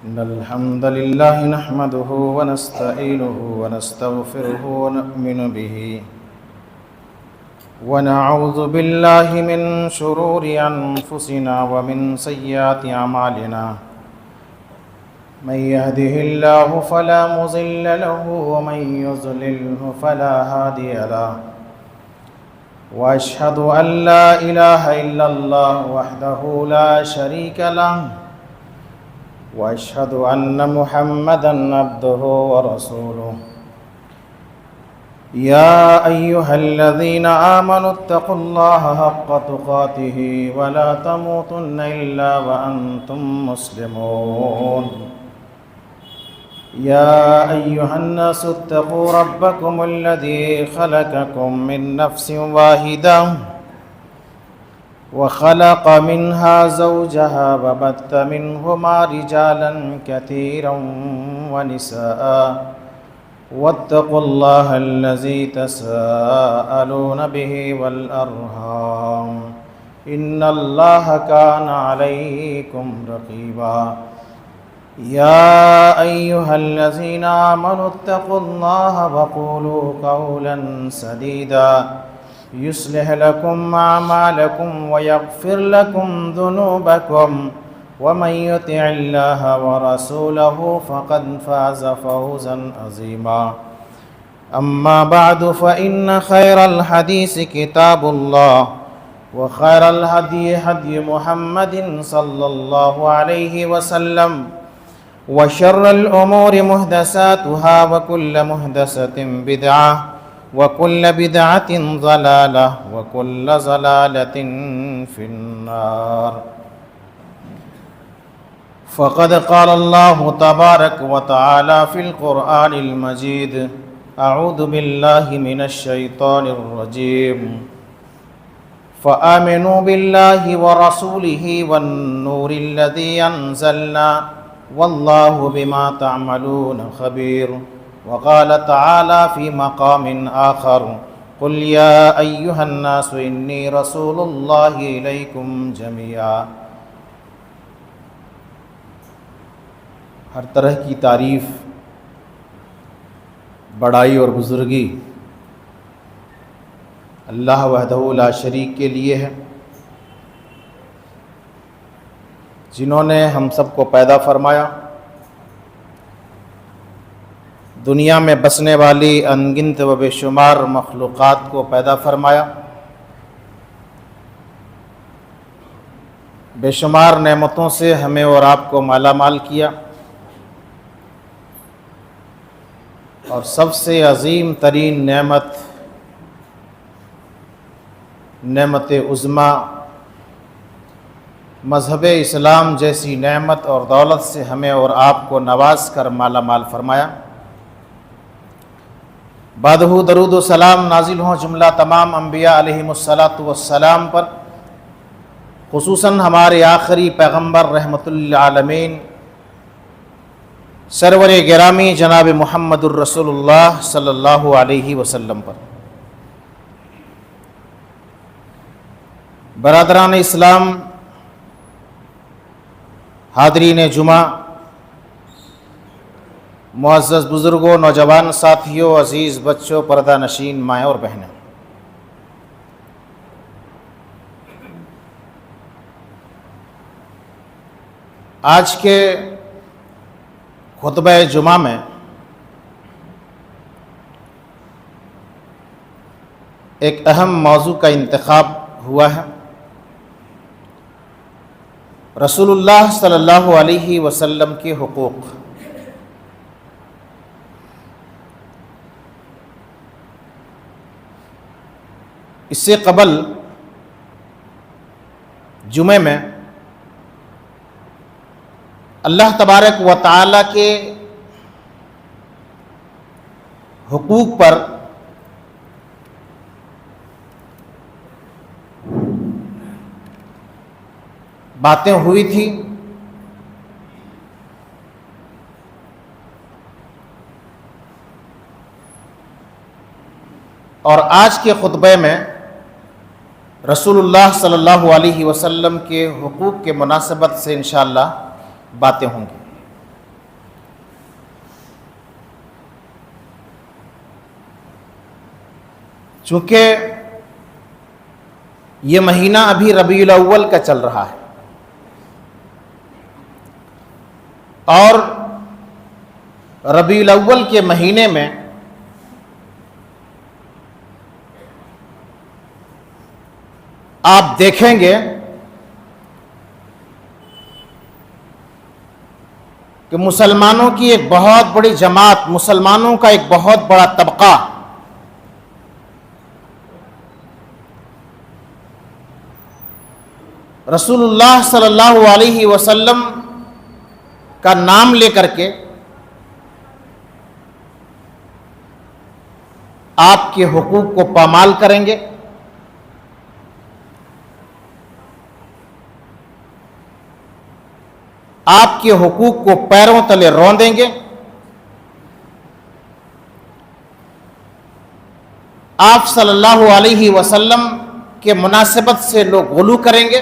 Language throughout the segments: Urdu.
إن الحمد لله نحمده ونستعينه ونستغفره ونؤمن به ونعوذ بالله من شرور أنفسنا ومن سيئات أعمالنا من يهده الله فلا مضل له ومن يضلله فلا هادي له وأشهد أن لا إله إلا الله وحده لا شريك له وأشهد أن محمدًا عبده ورسوله يا أيها الذين آمنوا اتقوا الله حق تقاته ولا تموتن إلا وأنتم مسلمون يا أيها الناس اتقوا ربكم الذي خلقكم من نفس واحدة وخلق منها زوجها وبث منهما رجالا كثيرا ونساء واتقوا الله الذي تساءلون به والأرحام إن الله كان عليكم رقيبا يا أيها الذين آمنوا اتقوا الله وقولوا قولا سديدا يصلح لكم أعمالكم ويغفر لكم ذنوبكم ومن يطع الله ورسوله فقد فاز فوزا عظيما أما بعد فإن خير الحديث كتاب الله وخير الهدي هدي محمد صلى الله عليه وسلم وشر الأمور محدثاتها وكل محدثة بدعة وكل بدعة ضلالة وكل ضلالة في النار فقد قال الله تبارك وتعالى في القرآن المجيد أعوذ بالله من الشيطان الرجيم فآمنوا بالله ورسوله والنور الذي أنزلنا والله بما تعملون خبير وقال تعالى في مقام آخر قل يا أيها الناس إني رسول الله إليكم جميعا ہر طرح کی تعریف بڑائی اور بزرگی اللہ وحدہ لا شریک کے لیے ہے، جنہوں نے ہم سب کو پیدا فرمایا، دنیا میں بسنے والی انگنت و بے شمار مخلوقات کو پیدا فرمایا، بے شمار نعمتوں سے ہمیں اور آپ کو مالا مال کیا، اور سب سے عظیم ترین نعمت عظمیٰ مذہب اسلام جیسی نعمت اور دولت سے ہمیں اور آپ کو نواز کر مالا مال فرمایا۔ بعدہ درود و سلام نازل ہوں جملہ تمام انبیاء علیہم السلام پر، خصوصاً ہمارے آخری پیغمبر رحمت للعالمین سرور گرامی جناب محمد الرسول اللہ صلی اللہ علیہ وسلم پر۔ برادران اسلام، حاضرین جمعہ، معزز بزرگوں، نوجوان ساتھیوں، عزیز بچوں، پردہ نشین مائیں اور بہنیں، آج کے خطبہ جمعہ میں ایک اہم موضوع کا انتخاب ہوا ہے۔ رسول اللہ صلی اللہ علیہ وسلم کے حقوق۔ اس سے قبل جمعے میں اللہ تبارک و تعالیٰ کے حقوق پر باتیں ہوئی تھی، اور آج کے خطبے میں رسول اللہ صلی اللہ علیہ وسلم کے حقوق کے مناسبت سے انشاءاللہ باتیں ہوں گی۔ چونکہ یہ مہینہ ابھی ربیع الاول کا چل رہا ہے اور ربیع الاول کے مہینے میں آپ دیکھیں گے کہ مسلمانوں کی ایک بہت بڑی جماعت، مسلمانوں کا ایک بہت بڑا طبقہ رسول اللہ صلی اللہ علیہ وسلم کا نام لے کر کے آپ کے حقوق کو پامال کریں گے، آپ کے حقوق کو پیروں تلے روندیں گے، آپ صلی اللہ علیہ وسلم کے مناسبت سے لوگ غلو کریں گے،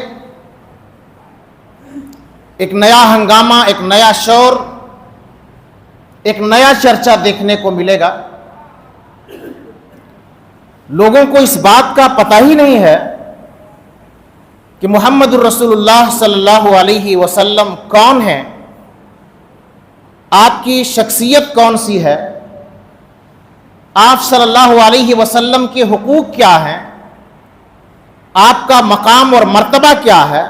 ایک نیا ہنگامہ، ایک نیا شور، ایک نیا چرچا دیکھنے کو ملے گا۔ لوگوں کو اس بات کا پتہ ہی نہیں ہے کہ محمد الرسول اللہ صلی اللہ علیہ وسلم کون ہیں، آپ کی شخصیت کون سی ہے، آپ صلی اللہ علیہ وسلم کے حقوق کیا ہیں، آپ کا مقام اور مرتبہ کیا ہے،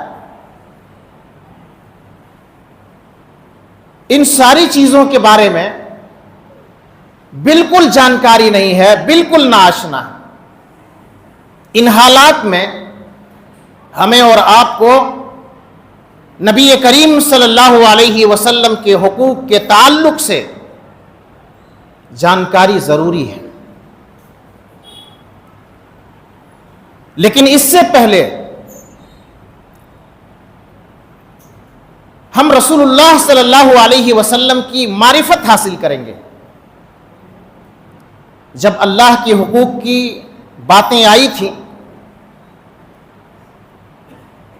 ان ساری چیزوں کے بارے میں بالکل جانکاری نہیں ہے، بالکل ناآشنا ہے۔ ان حالات میں ہمیں اور آپ کو نبی کریم صلی اللہ علیہ وسلم کے حقوق کے تعلق سے جانکاری ضروری ہے، لیکن اس سے پہلے ہم رسول اللہ صلی اللہ علیہ وسلم کی معرفت حاصل کریں گے۔ جب اللہ کے حقوق کی باتیں آئی تھیں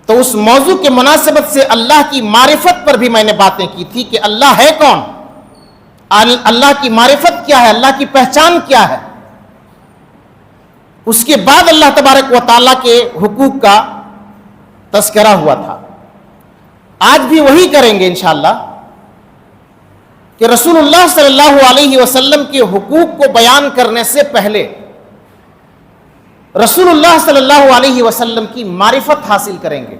تو اس موضوع کے مناسبت سے اللہ کی معرفت پر بھی میں نے باتیں کی تھی کہ اللہ ہے کون، اللہ کی معرفت کیا ہے، اللہ کی پہچان کیا ہے۔ اس کے بعد اللہ تبارک و تعالیٰ کے حقوق کا تذکرہ ہوا تھا۔ آج بھی وہی کریں گے انشاءاللہ کہ رسول اللہ صلی اللہ علیہ وسلم کے حقوق کو بیان کرنے سے پہلے رسول اللہ صلی اللہ علیہ وسلم کی معرفت حاصل کریں گے،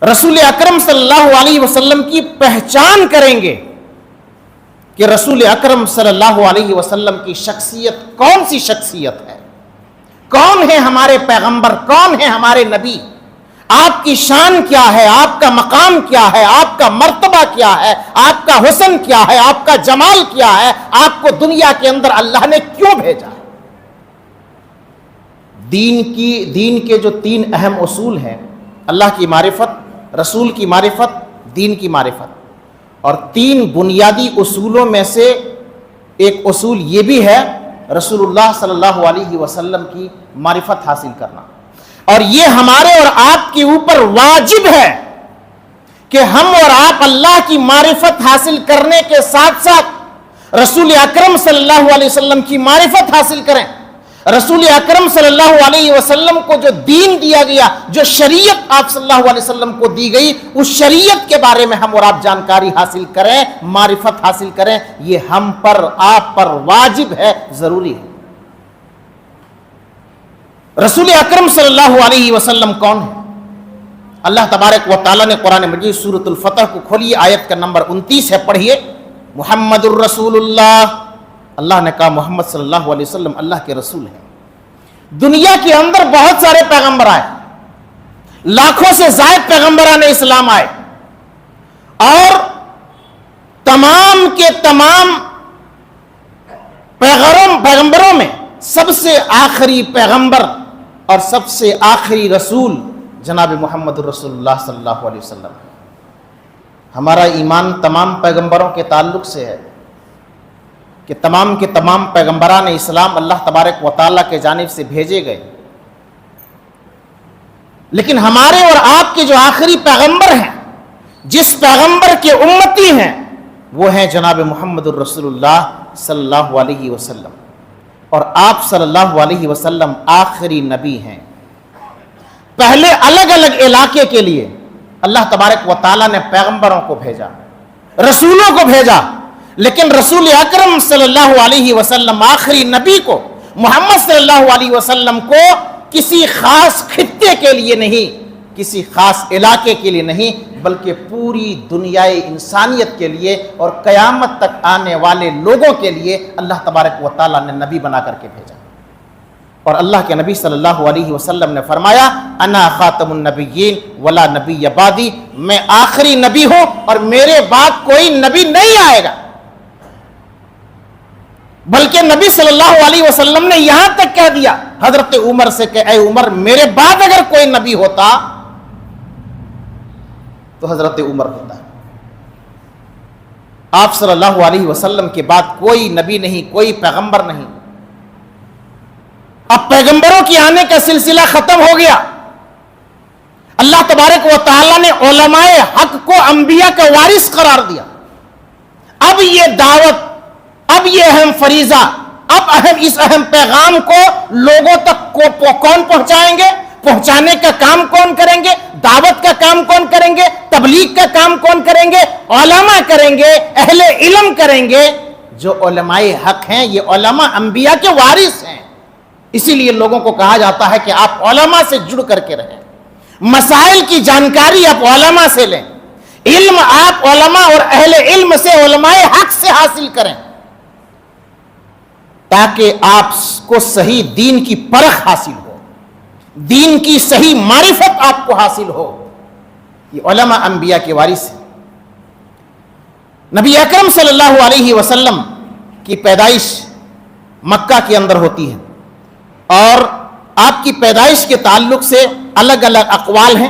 رسول اکرم صلی اللہ علیہ وسلم کی پہچان کریں گے کہ رسول اکرم صلی اللہ علیہ وسلم کی شخصیت کون سی شخصیت ہے، کون ہے ہمارے پیغمبر، کون ہے ہمارے نبی، آپ کی شان کیا ہے، آپ کا مقام کیا ہے، آپ کا مرتبہ کیا ہے، آپ کا حسن کیا ہے، آپ کا جمال کیا ہے، آپ کو دنیا کے اندر اللہ نے کیوں بھیجا ہے۔ دین کے جو 3 اہم اصول ہیں، اللہ کی معرفت، رسول کی معرفت، دین کی معرفت، اور 3 بنیادی اصولوں میں سے ایک اصول یہ بھی ہے رسول اللہ صلی اللہ علیہ وسلم کی معرفت حاصل کرنا، اور یہ ہمارے اور آپ کے اوپر واجب ہے کہ ہم اور آپ اللہ کی معرفت حاصل کرنے کے ساتھ ساتھ رسول اکرم صلی اللہ علیہ وسلم کی معرفت حاصل کریں۔ رسول اکرم صلی اللہ علیہ وسلم کو جو دین دیا گیا، جو شریعت آپ صلی اللہ علیہ وسلم کو دی گئی، اس شریعت کے بارے میں ہم اور آپ جانکاری حاصل کریں، معرفت حاصل کریں، یہ ہم پر، آپ پر واجب ہے، ضروری ہے۔ رسول اکرم صلی اللہ علیہ وسلم کون ہے؟ اللہ تبارک و تعالیٰ نے قرآن مجید سورۃ الفتح کو کھولیے، آیت کا نمبر 29 ہے، پڑھیے۔ محمد الرسول اللہ، اللہ نے کہا محمد صلی اللہ علیہ وسلم اللہ کے رسول ہیں۔ دنیا کے اندر بہت سارے پیغمبر آئے، لاکھوں سے زائد پیغمبران اسلام آئے، اور تمام کے تمام پیغمبروں میں سب سے آخری پیغمبر اور سب سے آخری رسول جناب محمد الرسول اللہ صلی اللہ علیہ وسلم۔ ہمارا ایمان تمام پیغمبروں کے تعلق سے ہے کہ تمام کے تمام پیغمبران اسلام اللہ تبارک و تعالیٰ کے جانب سے بھیجے گئے، لیکن ہمارے اور آپ کے جو آخری پیغمبر ہیں، جس پیغمبر کے امتی ہیں، وہ ہیں جناب محمد الرسول اللہ صلی اللہ علیہ وسلم۔ اور آپ صلی اللہ علیہ وسلم آخری نبی ہیں. پہلے الگ الگ علاقے کے لیے اللہ تبارک و تعالیٰ نے پیغمبروں کو بھیجا, رسولوں کو بھیجا, لیکن رسول اکرم صلی اللہ علیہ وسلم آخری نبی کو, محمد صلی اللہ علیہ وسلم کو کسی خاص خطے کے لیے نہیں, کسی خاص علاقے کے لیے نہیں, بلکہ پوری دنیائے انسانیت کے لیے اور قیامت تک آنے والے لوگوں کے لیے اللہ تبارک و تعالیٰ نے نبی بنا کر کے بھیجا. اور اللہ کے نبی صلی اللہ علیہ وسلم نے فرمایا انا خاتم النبیین ولا نبی بعدی, میں آخری نبی ہوں اور میرے بعد کوئی نبی نہیں آئے گا. بلکہ نبی صلی اللہ علیہ وسلم نے یہاں تک کہہ دیا حضرت عمر سے کہ اے عمر, میرے بعد اگر کوئی نبی ہوتا تو حضرت عمر ہوتا. آپ صلی اللہ علیہ وسلم کے بعد کوئی نبی نہیں, کوئی پیغمبر نہیں. اب پیغمبروں کی آنے کا سلسلہ ختم ہو گیا. اللہ تبارک و تعالیٰ نے علماء حق کو انبیاء کا وارث قرار دیا. اب یہ دعوت, اب یہ اہم فریضہ, اب اس اہم پیغام کو لوگوں تک کون پہنچائیں گے؟ پہنچانے کا کام کون کریں گے؟ دعوت کا کام کون کریں گے؟ تبلیغ کا کام کون کریں گے؟ علماء کریں گے, اہل علم کریں گے. جو علماء حق ہیں یہ علماء انبیاء کے وارث ہیں. اسی لیے لوگوں کو کہا جاتا ہے کہ آپ علماء سے جڑ کر کے رہیں, مسائل کی جانکاری آپ علماء سے لیں, علم آپ علماء اور اہل علم سے, علماء حق سے حاصل کریں, تاکہ آپ کو صحیح دین کی پرخ حاصل ہو, دین کی صحیح معرفت آپ کو حاصل ہو. یہ علماء انبیاء کے وارث ہیں. نبی اکرم صلی اللہ علیہ وسلم کی پیدائش مکہ کے اندر ہوتی ہے, اور آپ کی پیدائش کے تعلق سے الگ الگ اقوال ہیں,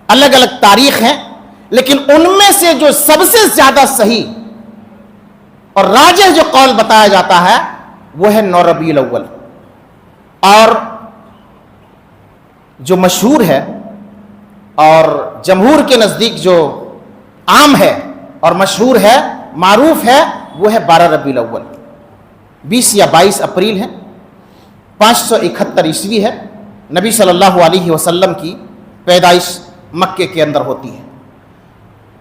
الگ الگ تاریخ ہیں, لیکن ان میں سے جو سب سے زیادہ صحیح اور راجح جو قول بتایا جاتا ہے وہ ہے 9 ربیع الاول. اور جو مشہور ہے اور جمہور کے نزدیک جو عام ہے اور مشہور ہے, معروف ہے, وہ ہے 12 ربیع الاول. 20 یا 22 اپریل ہے, 571 عیسوی ہے. نبی صلی اللہ علیہ وسلم کی پیدائش مکے کے اندر ہوتی ہے.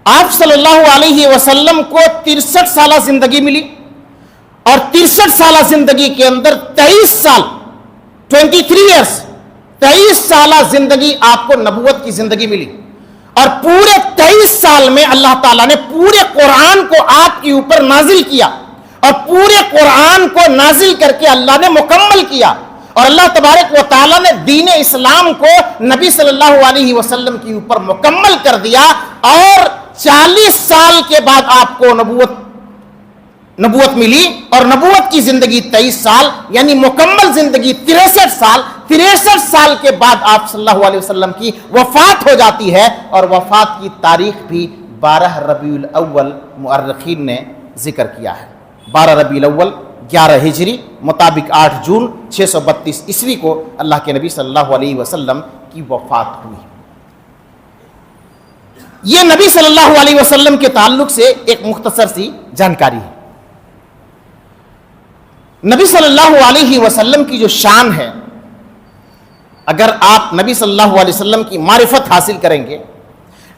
آپ صلی اللہ علیہ وسلم کو 63 سالہ زندگی ملی, اور 63 سالہ زندگی کے اندر 23 سال 23 ایئرس 23 سالہ زندگی آپ کو نبوت کی زندگی ملی. اور پورے 23 سال میں اللہ تعالیٰ نے پورے قرآن کو آپ کے اوپر نازل کیا, اور پورے قرآن کو نازل کر کے اللہ نے مکمل کیا. اور اللہ تبارک و تعالیٰ نے دین اسلام کو نبی صلی اللہ علیہ وسلم کے اوپر مکمل کر دیا. اور 40 سال کے بعد آپ کو نبوت ملی, اور نبوت کی زندگی 23 سال, یعنی مکمل زندگی 63 سال. 63 سال کے بعد آپ صلی اللہ علیہ وسلم کی وفات ہو جاتی ہے, اور وفات کی تاریخ بھی 12 ربیع الاول مؤرخین نے ذکر کیا ہے. 12 ربیع الاول 11 ہجری مطابق 8 جون 632 عیسوی کو اللہ کے نبی صلی اللہ علیہ وسلم کی وفات ہوئی. یہ نبی صلی اللہ علیہ وسلم کے تعلق سے ایک مختصر سی جانکاری ہے. نبی صلی اللہ علیہ وسلم کی جو شان ہے, اگر آپ نبی صلی اللہ علیہ وسلم کی معرفت حاصل کریں گے,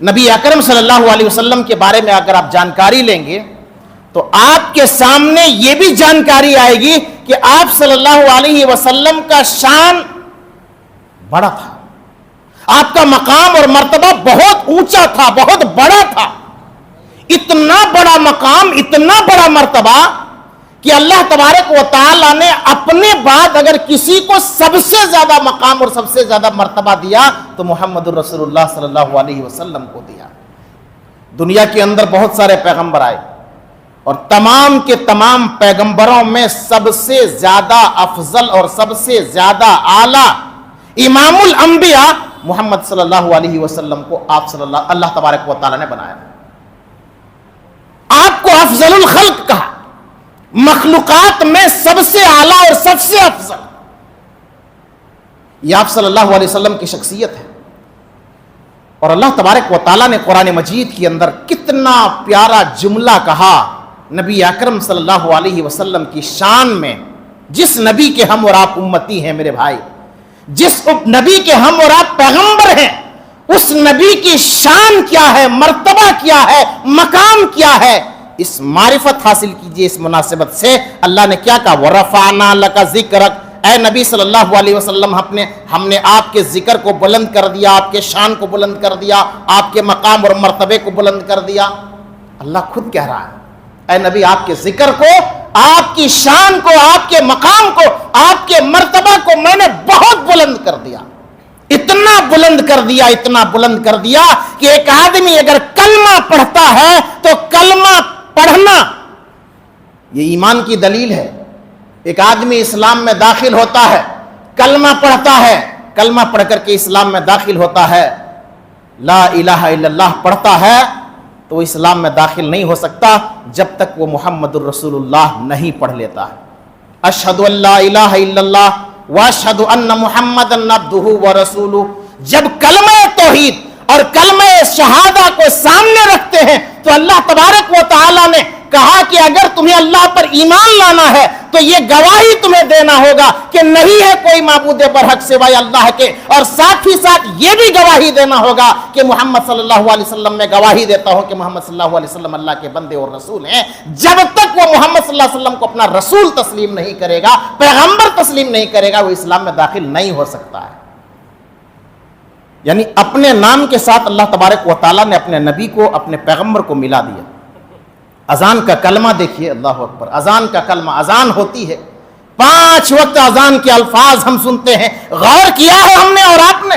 نبی اکرم صلی اللہ علیہ وسلم کے بارے میں اگر آپ جانکاری لیں گے, تو آپ کے سامنے یہ بھی جانکاری آئے گی کہ آپ صلی اللہ علیہ وسلم کا شان بڑا تھا, آپ کا مقام اور مرتبہ بہت اونچا تھا, بہت بڑا تھا. اتنا بڑا مقام, اتنا بڑا مرتبہ کہ اللہ تبارک و تعالیٰ نے اپنے بعد اگر کسی کو سب سے زیادہ مقام اور سب سے زیادہ مرتبہ دیا تو محمد الرسول اللہ صلی اللہ علیہ وسلم کو دیا. دنیا کے اندر بہت سارے پیغمبر آئے, اور تمام کے تمام پیغمبروں میں سب سے زیادہ افضل اور سب سے زیادہ اعلیٰ امام الانبیاء محمد صلی اللہ علیہ وسلم کو آپ اللہ تبارک و تعالیٰ نے بنایا. آپ کو افضل الخلق کہا, مخلوقات میں سب سے اعلیٰ اور سب سے افضل. یہ آپ صلی اللہ علیہ وسلم کی شخصیت ہے. اور اللہ تبارک و تعالیٰ نے قرآن مجید کے اندر کتنا پیارا جملہ کہا نبی اکرم صلی اللہ علیہ وسلم کی شان میں, جس نبی کے ہم اور آپ امتی ہیں میرے بھائی، جس نبی کے ہم اور آپ پیغمبر ہیں، اس نبی کی شان کیا ہے، مرتبہ کیا ہے، مقام کیا ہے، اس معرفت حاصل کیجئے۔ اس مناسبت سے اللہ نے کیا کہا، وَرَفَعْنَا لَكَ ذِكْرَكَ، اے نبی صلی اللہ علیہ وسلم، ہم نے آپ کے ذکر کو بلند کر دیا، آپ کے شان کو بلند کر دیا، آپ کے مقام اور مرتبے کو بلند کر دیا۔ اللہ خود کہہ رہا ہے، اے نبی آپ کے ذکر کو، آپ کی شان کو، آپ کے مقام کو، آپ کے مرتبہ کو میں نے بہت بلند کر دیا، اتنا بلند کر دیا، اتنا بلند کر دیا کہ ایک آدمی اگر کلمہ پڑھتا ہے تو کلمہ پڑھنا یہ ایمان کی دلیل ہے۔ ایک آدمی اسلام میں داخل ہوتا ہے، کلمہ پڑھتا ہے، کلمہ پڑھ کر کے اسلام میں داخل ہوتا ہے، لا الہ الا اللہ پڑھتا ہے، تو وہ اسلام میں داخل نہیں ہو سکتا جب تک وہ محمد الرسول اللہ نہیں پڑھ لیتا ہے۔ اشہد ان لا الہ الا اللہ واشہد ان محمدًا عبدہ ورسولہ، جب کلمہ توحید اور کلمہ شہادہ کو سامنے رکھتے ہیں تو اللہ تبارک و تعالی نے کہا کہ اگر تمہیں اللہ پر ایمان لانا ہے تو یہ گواہی تمہیں دینا ہوگا کہ نہیں ہے کوئی معبود برحق سوائے اللہ کے، اور ساتھ ہی ساتھ یہ بھی گواہی دینا ہوگا کہ محمد صلی اللہ علیہ وسلم، میں گواہی دیتا ہوں کہ محمد صلی اللہ علیہ وسلم اللہ کے بندے اور رسول ہیں۔ جب تک وہ محمد صلی اللہ علیہ وسلم کو اپنا رسول تسلیم نہیں کرے گا، پیغمبر تسلیم نہیں کرے گا، وہ اسلام میں داخل نہیں ہو سکتا ہے۔ یعنی اپنے نام کے ساتھ اللہ تبارک و تعالیٰ نے اپنے نبی کو، اپنے پیغمبر کو ملا دیا۔ اذان کا کلمہ دیکھیے، اللہ اکبر، اذان کا کلمہ، اذان ہوتی ہے 5 وقت اذان کے الفاظ ہم سنتے ہیں، غور کیا ہے ہم نے اور آپ نے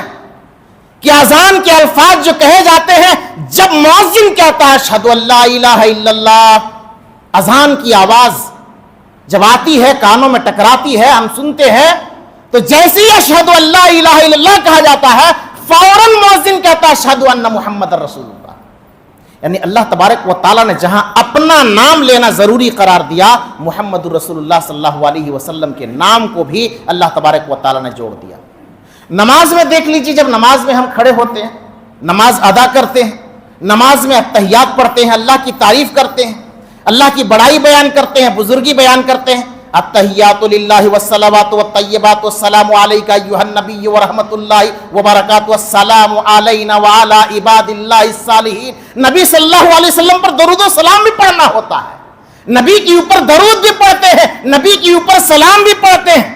کہ اذان کے الفاظ جو کہے جاتے ہیں، جب مؤذن کہتا ہے اشہد ان لا الہ الا اللہ، اذان کی آواز جب آتی ہے، کانوں میں ٹکراتی ہے، ہم سنتے ہیں، تو جیسے ہی اشہد ان لا الہ الا اللہ کہا جاتا ہے، فوراً مؤذن کہتا ہے اشہد ان محمد رسول اللہ۔ یعنی اللہ تبارک و تعالیٰ نے جہاں اپنا نام لینا ضروری قرار دیا، محمد رسول اللہ صلی اللہ علیہ وسلم کے نام کو بھی اللہ تبارک و تعالیٰ نے جوڑ دیا۔ نماز میں دیکھ لیجیے، جب نماز میں ہم کھڑے ہوتے ہیں، نماز ادا کرتے ہیں، نماز میں التحیات پڑھتے ہیں، اللہ کی تعریف کرتے ہیں، اللہ کی بڑائی بیان کرتے ہیں، بزرگی بیان کرتے ہیں، التحیات للہ والصلوات والطیبات والسلام علیک ایھا النبی ورحمۃ اللہ وبرکاتہ والسلام علینا وعلی عباد اللہ الصالحین۔ نبی صلی اللہ علیہ وسلم پر درود و سلام بھی پڑھنا ہوتا ہے، نبی کے اوپر درود بھی پڑھتے ہیں، نبی کے اوپر سلام بھی پڑھتے ہیں۔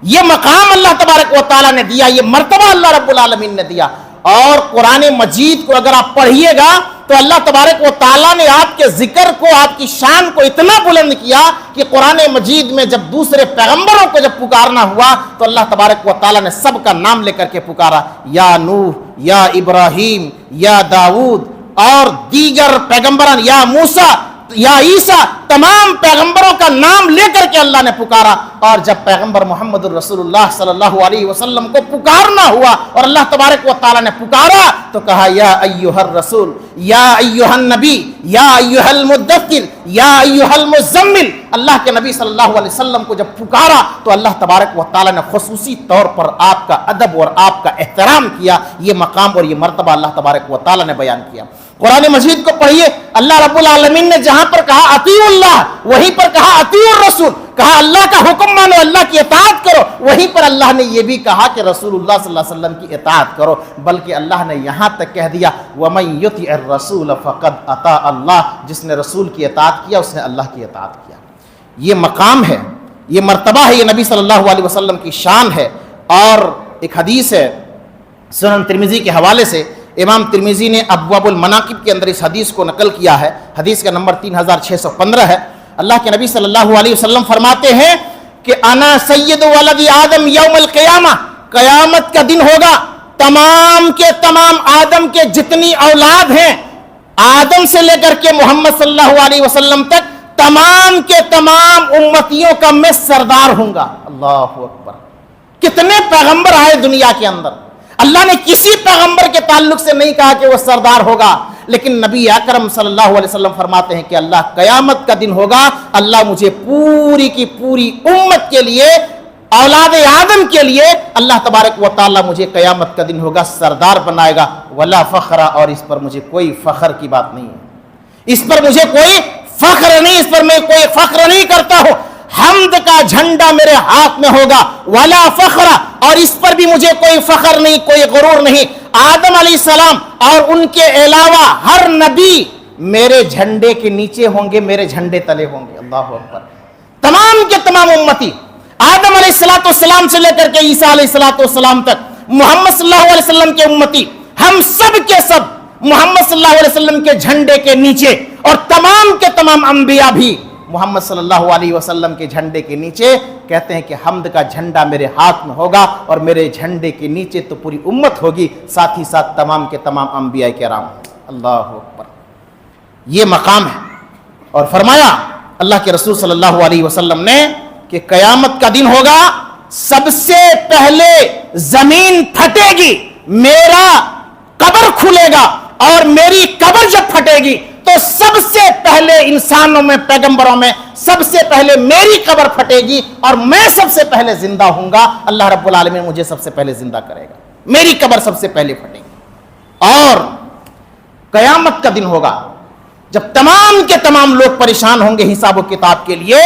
یہ مقام اللہ تبارک و تعالیٰ نے دیا، یہ مرتبہ اللہ رب العالمین نے دیا۔ اور قرآن مجید کو اگر آپ پڑھیے گا تو اللہ تبارک و تعالیٰ نے آپ کے ذکر کو، آپ کی شان کو اتنا بلند کیا کہ قرآن مجید میں جب دوسرے پیغمبروں کو جب پکارنا ہوا تو اللہ تبارک و تعالیٰ نے سب کا نام لے کر کے پکارا، یا نوح، یا ابراہیم، یا داؤد، اور دیگر پیغمبران، یا موسیٰ، یا عیسیٰ، تمام پیغمبروں کا نام لے کر کے اللہ نے پکارا۔ اور جب پیغمبر محمد الرسول اللہ صلی اللہ علیہ وسلم کو پکارنا ہوا اور اللہ تبارک و تعالیٰ نے پکارا تو کہا، یا ایھا الرسول، یا ایھا النبی، یا ایھا المدثر، یا ایھا المزمل۔ اللہ کے نبی صلی اللہ علیہ وسلم کو جب پکارا تو اللہ تبارک و تعالیٰ نے خصوصی طور پر آپ کا ادب اور آپ کا احترام کیا۔ یہ مقام اور یہ مرتبہ اللہ تبارک و تعالیٰ نے بیان کیا۔ قرآن مجید کو پڑھیے، اللہ رب العالمین نے جہاں پر کہا اطیعوا اللہ، وہیں پر کہا اطیعوا الرسول، کہا اللہ کا حکم مانو، اللہ کی اطاعت کرو، وہیں پر اللہ نے یہ بھی کہا کہ رسول اللہ صلی اللہ علیہ وسلم کی اطاعت کرو، بلکہ اللہ نے یہاں تک کہہ دیا وَمَن يُطِعِ الرَّسُولَ فَقَدْ أَطَاعَ اللَّهَ، جس نے رسول کی اطاعت کیا اس نے اللہ کی اطاعت کیا۔ یہ مقام ہے، یہ مرتبہ ہے، یہ نبی صلی اللہ علیہ وسلم کی شان ہے۔ اور ایک حدیث ہے سنن ترمذی کے حوالے سے، امام ترمذی نے ابواب المناقب کے اندر اس حدیث کو نقل کیا ہے، حدیث کا نمبر 3615 ہے۔ اللہ کے نبی صلی اللہ علیہ وسلم فرماتے ہیں کہ انا سید ولد آدم یوم القیامہ، قیامت کا دن ہوگا، تمام کے تمام آدم کے جتنی اولاد ہیں، آدم سے لے کر کے محمد صلی اللہ علیہ وسلم تک، تمام کے تمام امتیوں کا میں سردار ہوں گا۔ اللہ اکبر! کتنے پیغمبر آئے دنیا کے اندر، اللہ نے کسی پیغمبر کے تعلق سے نہیں کہا کہ وہ سردار ہوگا، لیکن نبی اکرم صلی اللہ علیہ وسلم فرماتے ہیں کہ اللہ قیامت کا دن ہوگا، اللہ مجھے پوری کی پوری امت کے لیے، اولاد آدم کے لیے، اللہ تبارک و تعالیٰ مجھے قیامت کا دن ہوگا سردار بنائے گا، ولا فخر، اور اس پر مجھے کوئی فخر کی بات نہیں ہے، اس پر مجھے کوئی فخر نہیں، اس پر میں کوئی فخر نہیں کرتا ہوں۔ حمد کا جھنڈا میرے ہاتھ میں ہوگا، ولا فخر، اور اس پر بھی مجھے کوئی فخر نہیں، کوئی غرور نہیں۔ آدم علیہ السلام اور ان کے علاوہ ہر نبی میرے جھنڈے کے نیچے ہوں گے، میرے جھنڈے تلے ہوں گے۔ اللہ اکبر۔ تمام کے تمام امتی، آدم علیہ السلام سے لے کر کے عیسیٰ علیہ السلام تک، محمد صلی اللہ علیہ وسلم کے امتی، ہم سب کے سب محمد صلی اللہ علیہ وسلم کے جھنڈے کے نیچے، اور تمام کے تمام انبیاء بھی محمد صلی اللہ علیہ وسلم کے جھنڈے کے نیچے کہتے ہیں کہ حمد کا جھنڈا میرے ہاتھ میں ہوگا، اور میرے جھنڈے کے نیچے تو پوری امت ہوگی، ساتھ ہی ساتھ تمام کے تمام انبیاء کرام۔ اللہ اکبر۔ یہ مقام ہے۔ اور فرمایا اللہ کے رسول صلی اللہ علیہ وسلم نے کہ قیامت کا دن ہوگا، سب سے پہلے زمین پھٹے گی، میرا قبر کھلے گا، اور میری قبر جب پھٹے گی تو سب سے پہلے انسانوں میں، پیغمبروں میں سب سے پہلے میری قبر پھٹے گی، اور میں سب سے پہلے زندہ ہوں گا۔ اللہ رب العالمین مجھے سب سے پہلے زندہ کرے گا، میری قبر سب سے پہلے پھٹے گی۔ اور قیامت کا دن ہوگا جب تمام کے تمام لوگ پریشان ہوں گے حساب و کتاب کے لیے،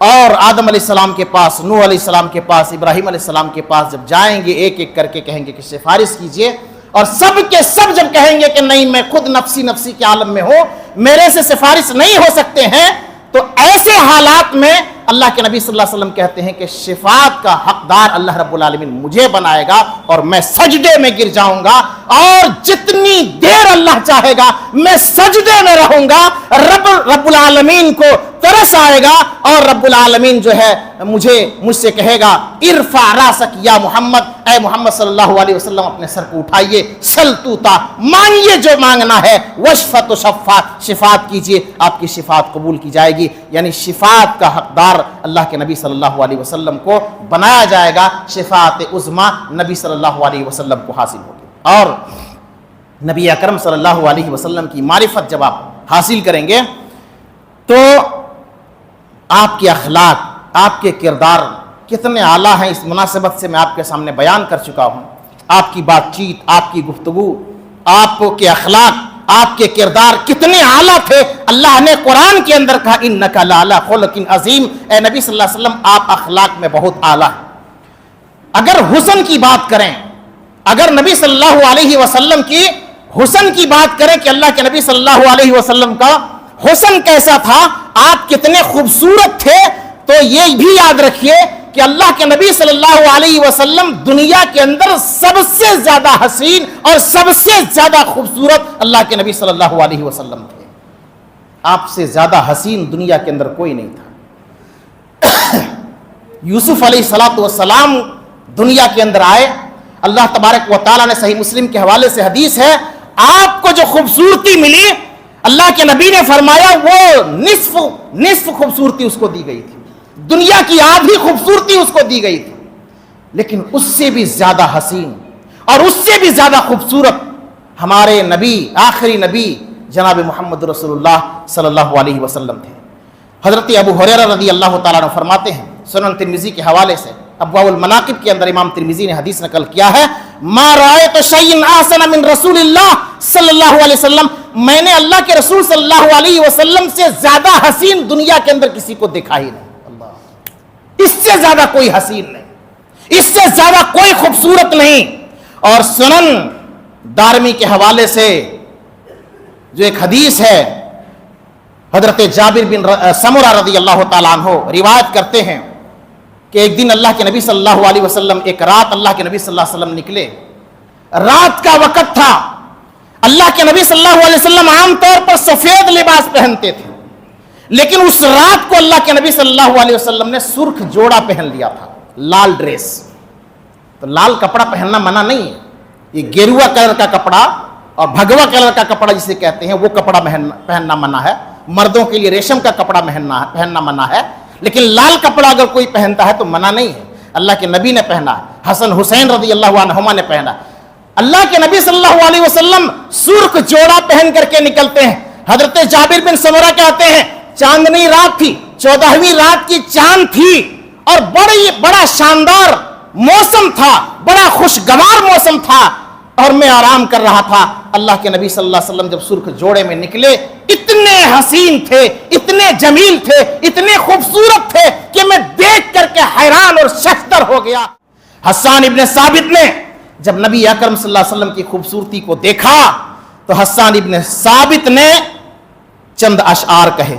اور آدم علیہ السلام کے پاس، نوح علیہ السلام کے پاس، ابراہیم علیہ السلام کے پاس جب جائیں گے، ایک ایک کر کے کہیں گے کہ سفارش کیجئے، اور سب کے سب جب کہیں گے کہ نہیں میں خود نفسی نفسی کے عالم میں ہوں، میرے سے سفارش نہیں ہو سکتے ہیں، تو ایسے حالات میں اللہ کے نبی صلی اللہ علیہ وسلم کہتے ہیں کہ شفاعت کا حقدار اللہ رب العالمین مجھے بنائے گا، اور میں سجدے میں گر جاؤں گا، اور جتنی دیر اللہ چاہے گا میں سجدے میں رہوں گا۔ رب العالمین کو ترس آئے گا، اور رب العالمین جو ہے مجھ سے کہے گا ارفع راسک یا محمد، اے محمد صلی اللہ علیہ وسلم اپنے سر کو اٹھائیے، سل توتا، مانگیے جو مانگنا ہے، وشفت و شفاعت، شفاعت کیجئے، آپ کی شفاعت قبول کی جائے گی۔ یعنی شفاعت کا حقدار اللہ کے نبی صلی اللہ علیہ وسلم کو بنایا جائے گا، شفاعت عظمیٰ نبی صلی اللہ علیہ وسلم کو حاصل ہوگی۔ اور نبی اکرم صلی اللہ علیہ وسلم کی معرفت جب آپ حاصل کریں گے تو آپ کے اخلاق، آپ کے کردار کتنے اعلیٰ ہیں، اس مناسبت سے میں آپ کے سامنے بیان کر چکا ہوں۔ آپ کی بات چیت، آپ کی گفتگو، آپ کے اخلاق، آپ کے کردار کتنے اعلیٰ تھے۔ اللہ نے قرآن کے اندر کہا انک لعلی خلق عظیم، اے نبی صلی اللہ علیہ وسلم آپ اخلاق میں بہت اعلیٰ ہیں۔ اگر حسن کی بات کریں، اگر نبی صلی اللہ علیہ وسلم کی حسن کی بات کریں کہ اللہ کے نبی صلی اللہ علیہ وسلم کا حسن کیسا تھا، آپ کتنے خوبصورت تھے، تو یہ بھی یاد رکھیے کہ اللہ کے نبی صلی اللہ علیہ وسلم دنیا کے اندر سب سے زیادہ حسین اور سب سے زیادہ خوبصورت اللہ کے نبی صلی اللہ علیہ وسلم تھے۔ آپ سے زیادہ حسین دنیا کے اندر کوئی نہیں تھا۔ یوسف علیہ السلام دنیا کے اندر آئے، اللہ تبارک و تعالیٰ نے صحیح مسلم کے حوالے سے حدیث ہے، آپ کو جو خوبصورتی ملی اللہ کے نبی نے فرمایا وہ نصف خوبصورتی اس کو دی گئی تھی، دنیا کی آدھی خوبصورتی اس کو دی گئی تھی، لیکن اس سے بھی زیادہ حسین اور اس سے بھی زیادہ خوبصورت ہمارے نبی، آخری نبی جناب محمد رسول اللہ صلی اللہ علیہ وسلم تھے۔ حضرت ابو ہریرہ رضی اللہ تعالیٰ عنہ فرماتے ہیں، سنن ترمذی کے حوالے سے ابواب المناقب کے اندر امام ترمذی نے حدیث نقل کیا ہے، ما رأیت شیئا احسن من رسول اللہ صلی اللہ علیہ وسلم، میں نے اللہ کے رسول صلی اللہ علیہ وسلم سے زیادہ حسین دنیا کے اندر کسی کو دیکھا ہی نہیں۔ اللہ، اس سے زیادہ کوئی حسین نہیں، اس سے زیادہ کوئی خوبصورت نہیں۔ اور سنن دارمی کے حوالے سے جو ایک حدیث ہے، حضرت جابر بن سمرہ رضی اللہ تعالیٰ عنہ روایت کرتے ہیں کہ ایک دن اللہ کے نبی صلی اللہ علیہ وسلم، ایک رات اللہ کے نبی صلی اللہ علیہ وسلم نکلے، رات کا وقت تھا، اللہ کے نبی صلی اللہ علیہ وسلم عام طور پر سفید لباس پہنتے تھے، لیکن اس رات کو اللہ کے نبی صلی اللہ علیہ وسلم نے سرخ جوڑا پہن لیا تھا، لال ڈریس۔ تو لال کپڑا پہننا منع نہیں ہے، یہ گیروا کلر کا کپڑا اور بھگوا کلر کا کپڑا جسے کہتے ہیں وہ کپڑا پہننا منع ہے، مردوں کے لیے ریشم کا کپڑا پہننا منع ہے، لیکن لال کپڑا اگر کوئی پہنتا ہے تو منع نہیں ہے۔ اللہ کے نبی نے پہنا، حسن حسین رضی اللہ عنہما نے پہنا۔ اللہ کے نبی صلی اللہ علیہ وسلم سرخ جوڑا پہن کر کے نکلتے ہیں۔ حضرت جابر بن سمرہ کہتے ہیں چاندنی رات تھی، 14ویں رات کی چاند تھی، اور بڑا شاندار موسم تھا، بڑا خوشگوار موسم تھا، اور میں آرام کر رہا تھا۔ اللہ کے نبی صلی اللہ علیہ وسلم جب سرخ جوڑے میں نکلے، اتنے اتنے حسین تھے، اتنے جمیل تھے، اتنے خوبصورت تھے کہ میں دیکھ کر کے حیران اور ششدر ہو گیا۔ حسان ابن ثابت نے جب نبی اکرم صلی اللہ علیہ وسلم کی خوبصورتی کو دیکھا تو حسان ابن ثابت نے چند اشعار کہے،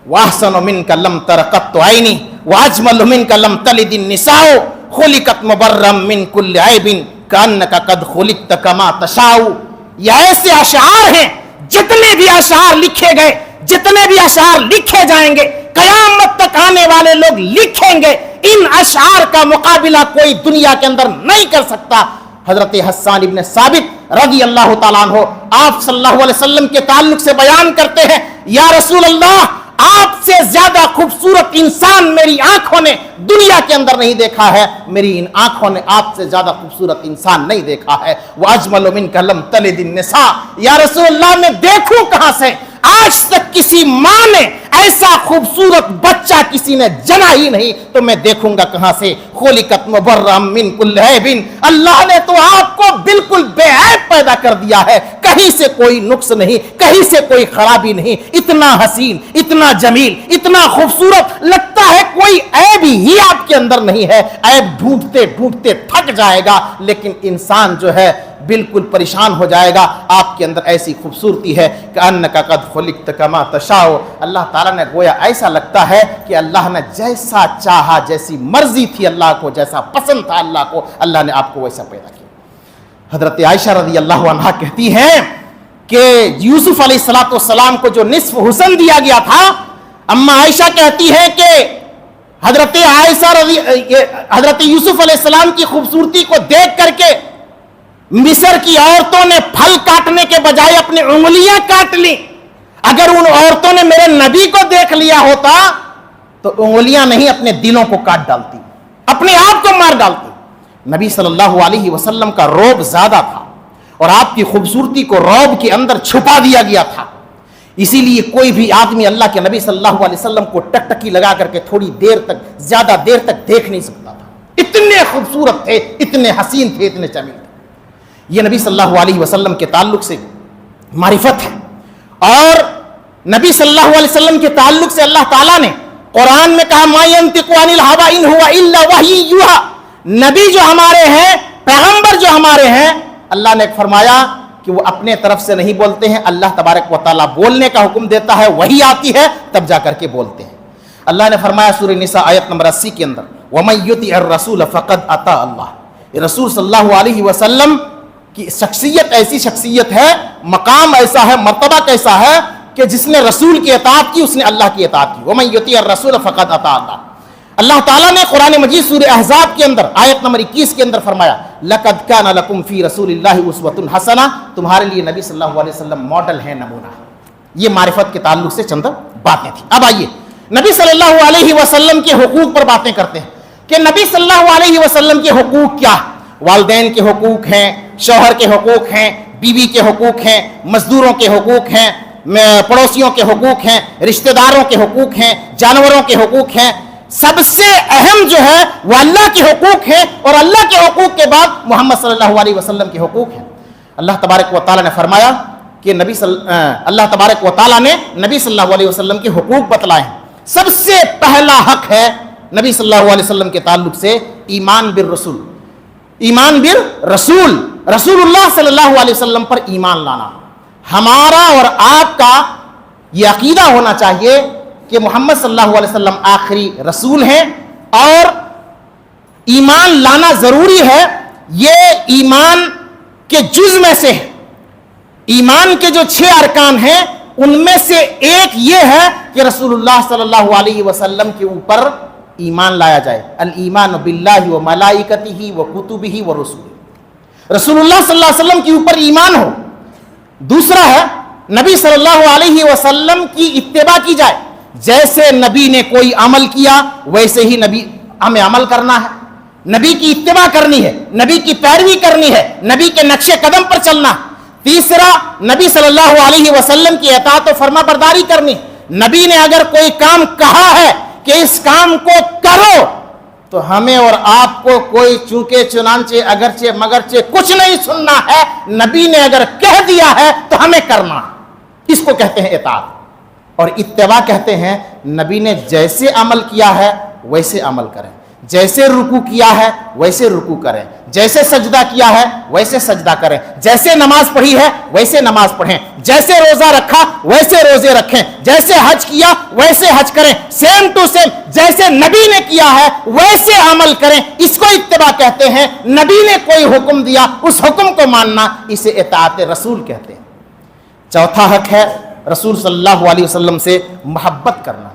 وَأَحْسَنُ مِنْكَ لَمْ تَرَ قَطُّ عَيْنِي وَأَجْمَلُ مِنْكَ لَمْ تَلِدِ النِّسَاءُ خُلِقَتْ مُبَرًّا مِنْ كُلِّ عَيْبٍ كَأَنَّكَ قَدْ خُلِقْتَ كَمَا تَشَاءُ۔ یہ ایسے اشعار ہیں، جتنے بھی اشعار لکھے گئے، جتنے بھی اشعار لکھے جائیں گے، قیامت تک آنے والے لوگ لکھیں گے، ان اشعار کا مقابلہ کوئی دنیا کے اندر نہیں کر سکتا۔ حضرت حسان ابن ثابت رضی اللہ تعالیٰ عنہ آپ صلی اللہ علیہ وسلم کے تعلق سے بیان کرتے ہیں، یا رسول اللہ، آپ سے زیادہ خوبصورت انسان میری آنکھوں نے دنیا کے اندر نہیں دیکھا ہے، میری ان آنکھوں نے آپ سے زیادہ خوبصورت انسان نہیں دیکھا ہے۔ وَأَجْمَلُ مِنْكَ لَمْ تَلِدِ النِّسَاءُ، یا رسول اللہ میں دیکھوں کہاں سے؟ آج تک کسی ماں نے ایسا خوبصورت بچہ کسی نے جنا ہی نہیں، تو میں دیکھوں گا کہاں سے؟ خُلِقَتْ مُبَرًّا مِنْ كُلِّ عَيْبٍ، اللہ نے تو آپ کو بالکل بے عیب پیدا کر دیا ہے، کہیں سے کوئی نقص نہیں، کہیں سے کوئی خرابی نہیں، اتنا حسین، اتنا جمیل، اتنا خوبصورت، لگتا ہے کوئی عیب ہی آپ کے اندر نہیں ہے۔ عیب ڈھونڈتے ڈھونڈتے تھک جائے گا، لیکن انسان جو ہے بالکل پریشان ہو جائے گا، آپ کے اندر ایسی خوبصورتی ہے کہ انک قد خلقت کما تشاء، اللہ تعالیٰ نے گویا ایسا لگتا ہے کہ اللہ نے جیسا چاہا، جیسی مرضی تھی اللہ کو، جیسا پسند تھا اللہ کو، اللہ نے آپ کو ویسا پیدا کیا۔ حضرت عائشہ رضی اللہ عنہا کہتی ہیں کہ یوسف علیہ السلام کو جو نصف حسن دیا گیا تھا، اما عائشہ کہتی ہے کہ حضرت یوسف علیہ السلام کی خوبصورتی کو دیکھ کر کے مصر کی عورتوں نے پھل کاٹنے کے بجائے اپنی انگلیاں کاٹ لی۔ اگر ان عورتوں نے میرے نبی کو دیکھ لیا ہوتا تو انگلیاں نہیں، اپنے دلوں کو کاٹ ڈالتی، اپنے آپ کو مار ڈالتی۔ نبی صلی اللہ علیہ وسلم کا روب زیادہ تھا اور آپ کی خوبصورتی کو روب کے اندر چھپا دیا گیا تھا، اسی لیے کوئی بھی آدمی اللہ کے نبی صلی اللہ علیہ وسلم کو ٹکٹکی لگا کر کے تھوڑی دیر تک، زیادہ دیر تک دیکھ نہیں سکتا تھا، اتنے خوبصورت تھے، اتنے حسین تھے، اتنے جمیل تھے۔ یہ نبی صلی اللہ علیہ وسلم کے تعلق سے معرفت ہے، اور نبی صلی اللہ علیہ وسلم کے تعلق سے اللہ تعالیٰ نے قرآن میں کہا ما ينطق عن الهوى ان هو الا وحی یوحی، نبی جو ہمارے ہیں، پیغمبر جو ہمارے ہیں، اللہ نے فرمایا کہ وہ اپنے طرف سے نہیں بولتے ہیں، اللہ تبارک و تعالیٰ بولنے کا حکم دیتا ہے، وحی آتی ہے تب جا کر کے بولتے ہیں۔ اللہ نے فرمایا سورہ نساء آیت نمبر 80 کے اندر وَمَن يُطِعِ الرَّسُولَ فَقَدْ أَطَاعَ اللَّهَ، یہ رسول صلی اللہ علیہ وسلم کی شخصیت ایسی شخصیت ہے، مقام ایسا ہے، مرتبہ کیسا ہے کہ جس نے رسول کی اطاعت کی اس نے اللہ کی اطاعت کی۔ وَمَن يُطِعِ الرَّسُولَ فَقَدْ أَطَاعَ اللَّهَ۔ اللہ تعالیٰ نے قرآن مجید سورہ احزاب کے اندر آیت نمبر 21 کے اندر فرمایا لَقَدْ كَانَ لَكُمْ فِي رَسُولِ اللَّهِ أُسْوَةٌ حَسَنَةٌ، تمہارے لیے نبی صلی اللہ علیہ وسلم ماڈل ہے، نمونہ ہے۔ یہ معرفت کے تعلق سے چند باتیں تھیں۔ اب آئیے نبی صلی اللہ علیہ وسلم کے حقوق پر باتیں کرتے ہیں کہ نبی صلی اللہ علیہ وسلم کے حقوق کیا؟ والدین کے حقوق ہیں، شوہر کے حقوق ہیں، بیوی کے حقوق ہیں، مزدوروں کے حقوق ہیں، پڑوسیوں کے حقوق ہیں، رشتہ داروں کے حقوق ہیں، جانوروں کے حقوق ہیں۔ سب سے اہم جو ہے وہ اللہ کے حقوق ہیں، اور اللہ کے حقوق کے بعد محمد صلی اللہ علیہ وسلم کے حقوق ہیں۔ اللہ تبارک و تعالیٰ نے فرمایا کہ اللہ تبارک و تعالیٰ نے نبی صلی اللہ علیہ وسلم کے حقوق بتلائے ہیں۔ سب سے پہلا حق ہے نبی صلی اللہ علیہ وسلم کے تعلق سے ایمان بالرسول، ایمان بالرسول، رسول اللہ صلی اللہ علیہ وسلم پر ایمان لانا۔ ہمارا اور آپ کا یہ عقیدہ ہونا چاہیے کہ محمد صلی اللہ علیہ وسلم آخری رسول ہیں، اور ایمان لانا ضروری ہے۔ یہ ایمان کے جز میں سے ہے، ایمان کے جو 6 ارکان ہیں ان میں سے ایک یہ ہے کہ رسول اللہ صلی اللہ علیہ وسلم کے اوپر ایمان لایا جائے۔ الایمان باللہ و ملائکتہ و کتبہ و رسولہ، رسول اللہ صلی اللہ علیہ وسلم کے اوپر ایمان ہو۔ دوسرا ہے نبی صلی اللہ علیہ وسلم کی اتباع کی جائے، جیسے نبی نے کوئی عمل کیا ویسے ہی نبی ہمیں عمل کرنا ہے، نبی کی اتباع کرنی ہے، نبی کی پیروی کرنی ہے، نبی کے نقش قدم پر چلنا۔ تیسرا نبی صلی اللہ علیہ وسلم کی اطاعت و فرما برداری کرنی، نبی نے اگر کوئی کام کہا ہے کہ اس کام کو کرو تو ہمیں اور آپ کو کوئی چونکہ چنانچہ اگرچہ مگرچہ کچھ نہیں سننا ہے، نبی نے اگر کہہ دیا ہے تو ہمیں کرنا، اس کو کہتے ہیں اطاعت۔ اور اتباع کہتے ہیں نبی نے جیسے عمل کیا ہے ویسے عمل کریں، جیسے رکوع کیا ہے ویسے رکوع کریں، جیسے سجدہ کیا ہے ویسے سجدہ کریں، جیسے نماز پڑھی ہے ویسے نماز پڑھیں، جیسے روزہ رکھا ویسے روزے رکھیں، جیسے حج کیا ویسے حج کریں، سیم ٹو سیم جیسے نبی نے کیا ہے ویسے عمل کریں۔ اس کو اتباع کہتے ہیں۔ نبی نے کوئی حکم دیا اس حکم کو ماننا، اسے اطاعت رسول کہتے ہیں۔ چوتھا حق ہے رسول صلی اللہ علیہ وسلم سے محبت کرنا۔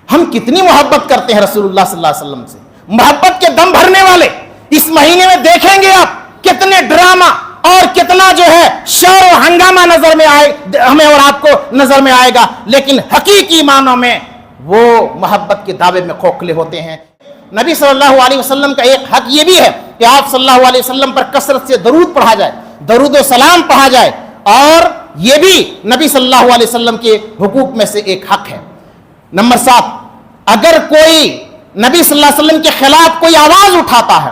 ہم کتنی محبت کرتے ہیں رسول اللہ صلی اللہ علیہ وسلم سے، محبت کے دم بھرنے والے۔ اس مہینے میں دیکھیں گے آپ کتنے ڈرامہ اور کتنا جو ہے شور و ہنگامہ نظر میں آئے، ہمیں اور آپ کو نظر میں آئے گا، لیکن حقیقی معنوں میں وہ محبت کے دعوے میں کھوکھلے ہوتے ہیں۔ نبی صلی اللہ علیہ وسلم کا ایک حق یہ بھی ہے کہ آپ صلی اللہ علیہ وسلم پر کثرت سے درود پڑھا جائے، درود و سلام پڑھا جائے، اور یہ بھی نبی صلی اللہ علیہ وسلم کے حقوق میں سے ایک حق ہے۔ نمبر 7، اگر کوئی نبی صلی اللہ علیہ وسلم کے خلاف کوئی آواز اٹھاتا ہے،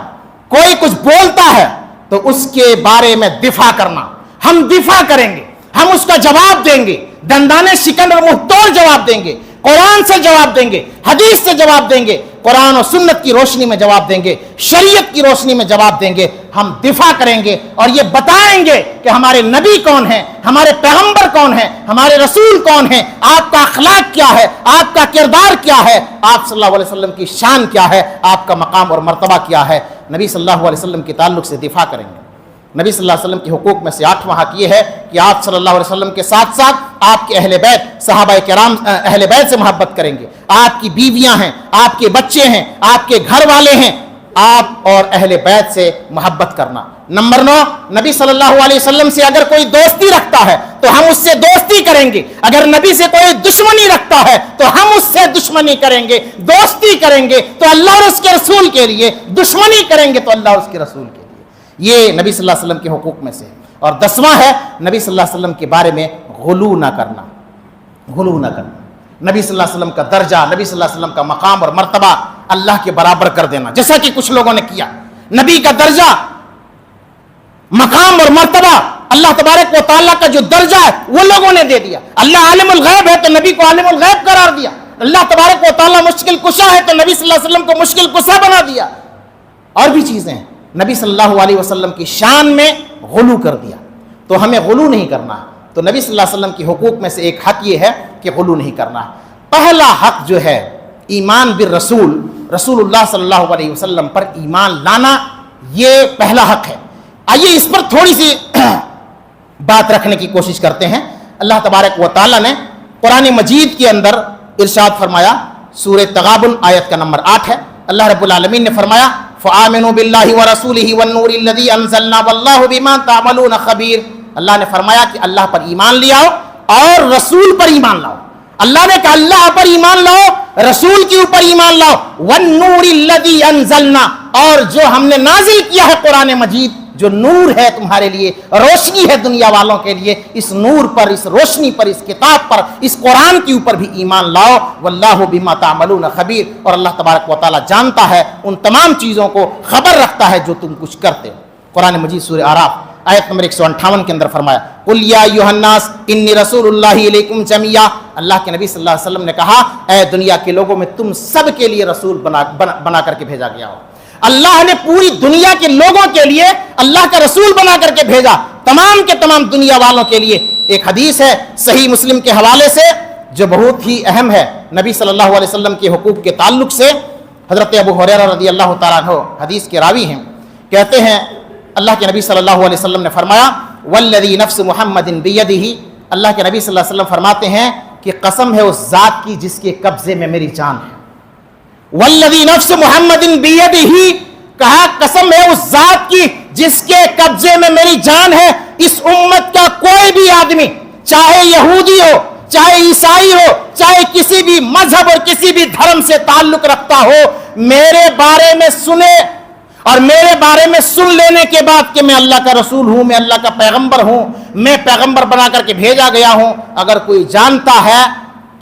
کوئی کچھ بولتا ہے، تو اس کے بارے میں دفاع کرنا۔ ہم دفاع کریں گے، ہم اس کا جواب دیں گے، دندانے شکن اور منہ توڑ جواب دیں گے، قرآن سے جواب دیں گے، حدیث سے جواب دیں گے، قرآن و سنت کی روشنی میں جواب دیں گے، شریعت کی روشنی میں جواب دیں گے۔ ہم دفاع کریں گے اور یہ بتائیں گے کہ ہمارے نبی کون ہیں، ہمارے پیغمبر کون ہیں، ہمارے رسول کون ہیں، آپ کا اخلاق کیا ہے، آپ کا کردار کیا ہے، آپ صلی اللہ علیہ وسلم کی شان کیا ہے، آپ کا مقام اور مرتبہ کیا ہے۔ نبی صلی اللہ علیہ وسلم کے تعلق سے دفاع کریں گے۔ نبی صلی اللہ علیہ وسلم کے حقوق میں سے 8واں حق یہ ہے کہ آپ صلی اللہ علیہ وسلم کے ساتھ ساتھ آپ کے اہل بیت، صحابہ کرام اہل بیت سے محبت کریں گے۔ آپ کی بیویاں ہیں، آپ کے بچے ہیں، آپ کے گھر والے ہیں، آپ اور اہل بیت سے محبت کرنا۔ نمبر 9، نبی صلی اللہ علیہ وسلم سے اگر کوئی دوستی رکھتا ہے تو ہم اس سے دوستی کریں گے، اگر نبی سے کوئی دشمنی رکھتا ہے تو ہم اس سے دشمنی کریں گے، دوستی کریں گے تو اللہ اور اس کے رسول کے لیے، دشمنی کریں گے تو اللہ اور اس کے رسول کے لیے۔ یہ نبی صلی اللہ علیہ وسلم کے حقوق میں سے۔ اور 10واں ہے نبی صلی اللہ علیہ وسلم کے بارے میں غلو نہ کرنا، غلو نہ کرنا۔ نبی صلی اللہ علیہ وسلم کا درجہ، نبی صلی اللہ علیہ وسلم کا مقام اور مرتبہ اللہ کے برابر کر دینا، جیسا کہ کچھ لوگوں نے کیا۔ نبی کا درجہ، مقام اور مرتبہ، اللہ تبارک و تعالیٰ کا جو درجہ ہے وہ لوگوں نے دے دیا۔ اللہ عالم الغیب ہے تو نبی کو عالم الغیب قرار دیا۔ اللہ تبارک و تعالیٰ مشکل کشا ہے تو نبی صلی اللہ علیہ وسلم کو مشکل کشا بنا دیا۔ اور بھی چیزیں ہیں، نبی صلی اللہ علیہ وسلم کی شان میں غلو کر دیا، تو ہمیں غلو نہیں کرنا ہے۔ تو نبی صلی اللہ علیہ وسلم کی حقوق میں سے ایک حق یہ ہے کہ غلو نہیں کرنا ہے۔ پہلا حق جو ہے ایمان بالرسول، رسول اللہ صلی اللہ علیہ وسلم پر ایمان لانا، یہ پہلا حق ہے۔ آئیے اس پر تھوڑی سی بات رکھنے کی کوشش کرتے ہیں۔ اللہ تبارک و تعالیٰ نے قرآن مجید کے اندر ارشاد فرمایا، سورہ تغابن آیت کا نمبر 8 ہے۔ اللہ رب العالمین نے فرمایا فآمنوا باللہ ورسولہ والنور الذی انزلنا واللہ بما تعملون خبیر۔ اللہ نے فرمایا کہ اللہ پر ایمان لے آؤ اور رسول پر ایمان لاؤ۔ اللہ نے کہا اللہ پر ایمان لاؤ، رسول کے اوپر ایمان لاؤ، والنور الذی انزلنا، اور جو ہم نے نازل کیا ہے قرآن مجید، جو نور ہے تمہارے لیے، روشنی ہے دنیا والوں کے لیے، اس نور پر، اس روشنی پر، اس کتاب پر، اس قرآن کے اوپر بھی ایمان لاؤ۔ واللہ بما تعملون خبیر، اور اللہ تبارک و تعالیٰ جانتا ہے، ان تمام چیزوں کو خبر رکھتا ہے جو تم کچھ کرتے ہو۔ قرآن مجید سورہ اعراف آیت نمبر 158 کے اندر فرمایا قل یا ایھا الناس انی رسول اللہ الیکم جمیعا۔ اللہ کے نبی صلی اللہ علیہ وسلم نے کہا اے دنیا کے لوگوں، میں تم سب کے لیے رسول بنا کر کے بھیجا گیا ہوں۔ اللہ نے پوری دنیا کے لوگوں کے لیے اللہ کا رسول بنا کر کے بھیجا، تمام کے تمام دنیا والوں کے لیے۔ ایک حدیث ہے صحیح مسلم کے حوالے سے جو بہت ہی اہم ہے نبی صلی اللہ علیہ وسلم کے حقوق کے تعلق سے۔ حضرت ابو ہریرہ رضی اللہ تعالیٰ عنہ حدیث کے راوی ہیں، کہتے ہیں اللہ کے نبی صلی اللہ علیہ وسلم نے فرمایا والذی نفس محمد بیدہ، اللہ کے نبی صلی اللہ علیہ وسلم فرماتے ہیں کہ قسم ہے اس ذات کی جس کے قبضے میں میری جان ہے۔ والذی نفس محمد بیدہ، کہا قسم ہے اس ذات کی جس کے قبضے میں میری جان ہے، اس امت کا کوئی بھی آدمی، چاہے یہودی ہو، چاہے عیسائی ہو، چاہے کسی بھی مذہب اور کسی بھی دھرم سے تعلق رکھتا ہو، میرے بارے میں سنے اور میرے بارے میں سن لینے کے بعد کہ میں اللہ کا رسول ہوں، میں اللہ کا پیغمبر ہوں، میں پیغمبر بنا کر کے بھیجا گیا ہوں، اگر کوئی جانتا ہے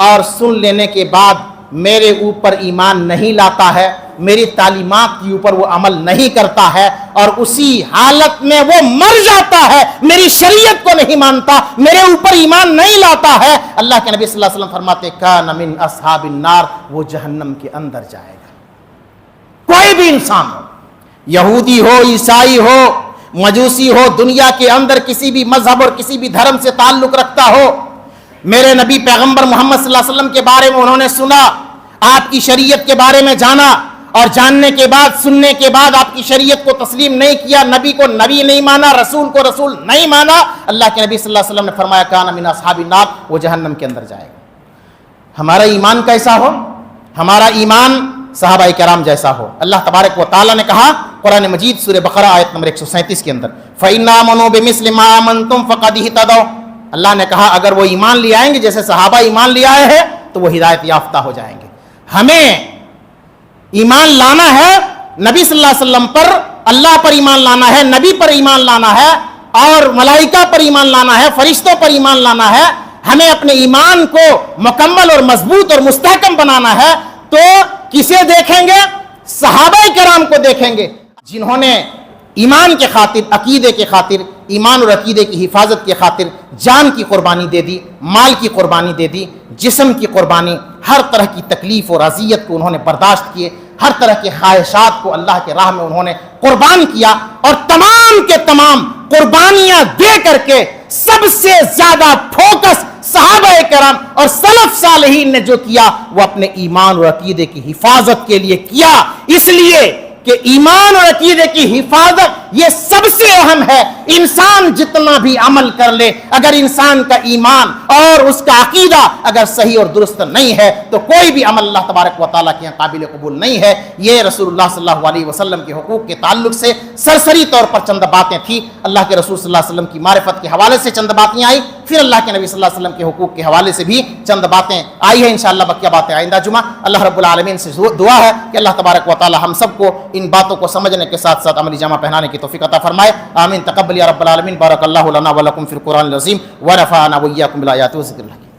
اور سن لینے کے بعد میرے اوپر ایمان نہیں لاتا ہے میری تعلیمات کے اوپر وہ عمل نہیں کرتا ہے اور اسی حالت میں وہ مر جاتا ہے، میری شریعت کو نہیں مانتا، میرے اوپر ایمان نہیں لاتا ہے، اللہ کے نبی صلی اللہ علیہ وسلم فرماتے کان من اصحاب النار، وہ جہنم کے اندر جائے گا۔ کوئی بھی انسان ہو، یہودی ہو، عیسائی ہو، مجوسی ہو، دنیا کے اندر کسی بھی مذہب اور کسی بھی دھرم سے تعلق رکھتا ہو، میرے نبی پیغمبر محمد صلی اللہ علیہ وسلم کے بارے میں انہوں نے سنا، آپ کی شریعت کے بارے میں جانا، اور جاننے کے بعد، سننے کے بعد آپ کی شریعت کو تسلیم نہیں کیا، نبی کو نبی نہیں مانا، رسول کو رسول نہیں مانا، اللہ کے نبی صلی اللہ علیہ وسلم نے فرمایا کان من اصحاب النار، وہ جہنم کے اندر جائے گا۔ ہمارا ایمان کیسا ہو؟ ہمارا ایمان صحابہ کرام جیسا ہو۔ اللہ تبارک و تعالیٰ نے کہا قرآن مجید سورہ بقرہ آیت نمبر 137 کے اندر فَإِنْ آمَنُوا بِمِثْلِ مَا آمَنْتُمْ فَقَدِ اهْتَدَوْا، اللہ نے کہا اگر وہ ایمان لے آئیں گے جیسے صحابہ ایمان لے آئے ہیں تو وہ ہدایت یافتہ ہو جائیں گے۔ ہمیں ایمان لانا ہے نبی صلی اللہ علیہ وسلم پر، اللہ پر ایمان لانا ہے، نبی پر ایمان لانا ہے، اور ملائکہ پر ایمان لانا ہے، فرشتوں پر ایمان لانا ہے۔ ہمیں اپنے ایمان کو مکمل اور مضبوط اور مستحکم بنانا ہے تو کسے دیکھیں گے؟ صحابہ کرام کو دیکھیں گے، جنہوں نے ایمان کے خاطر، عقیدے کے خاطر، ایمان اور عقیدے کی حفاظت کے خاطر جان کی قربانی دے دی، مال کی قربانی دے دی، جسم کی قربانی، ہر طرح کی تکلیف اور اذیت کو انہوں نے برداشت کیے، ہر طرح کے خواہشات کو اللہ کے راہ میں انہوں نے قربان کیا، اور تمام کے تمام قربانیاں دے کر کے سب سے زیادہ فوکس صحابہ کرام اور سلف صالحین نے جو کیا وہ اپنے ایمان اور عقیدے کی حفاظت کے لیے کیا، اس لیے کہ ایمان اور عقیدے کی حفاظت یہ سب سے اہم ہے۔ انسان جتنا بھی عمل کر لے، اگر انسان کا ایمان اور اس کا عقیدہ اگر صحیح اور درست نہیں ہے تو کوئی بھی عمل اللہ تبارک و تعالیٰ کے یہاں قابل قبول نہیں ہے۔ یہ رسول اللہ صلی اللہ علیہ وسلم کے حقوق کے تعلق سے سرسری طور پر چند باتیں تھیں۔ اللہ کے رسول صلی اللہ علیہ وسلم کی معرفت کے حوالے سے چند باتیں آئی، پھر اللہ کے نبی صلی اللہ علیہ وسلم کے حقوق کے حوالے سے بھی چند باتیں آئی ہیں، انشاءاللہ بقیہ باتیں آئندہ جمعہ۔ اللہ رب العالمین سے دعا ہے کہ اللہ تبارک و تعالیٰ ہم سب کو ان باتوں کو سمجھنے کے ساتھ ساتھ عملی جامہ پہنانے کی توفیق عطا فرمائے۔ آمین۔ تقبل یا رب العالمین۔ بارک اللہ لنا ولکم فی القرآن العظیم ونفعنا وإیاکم بالآیات والذکر الحکیم۔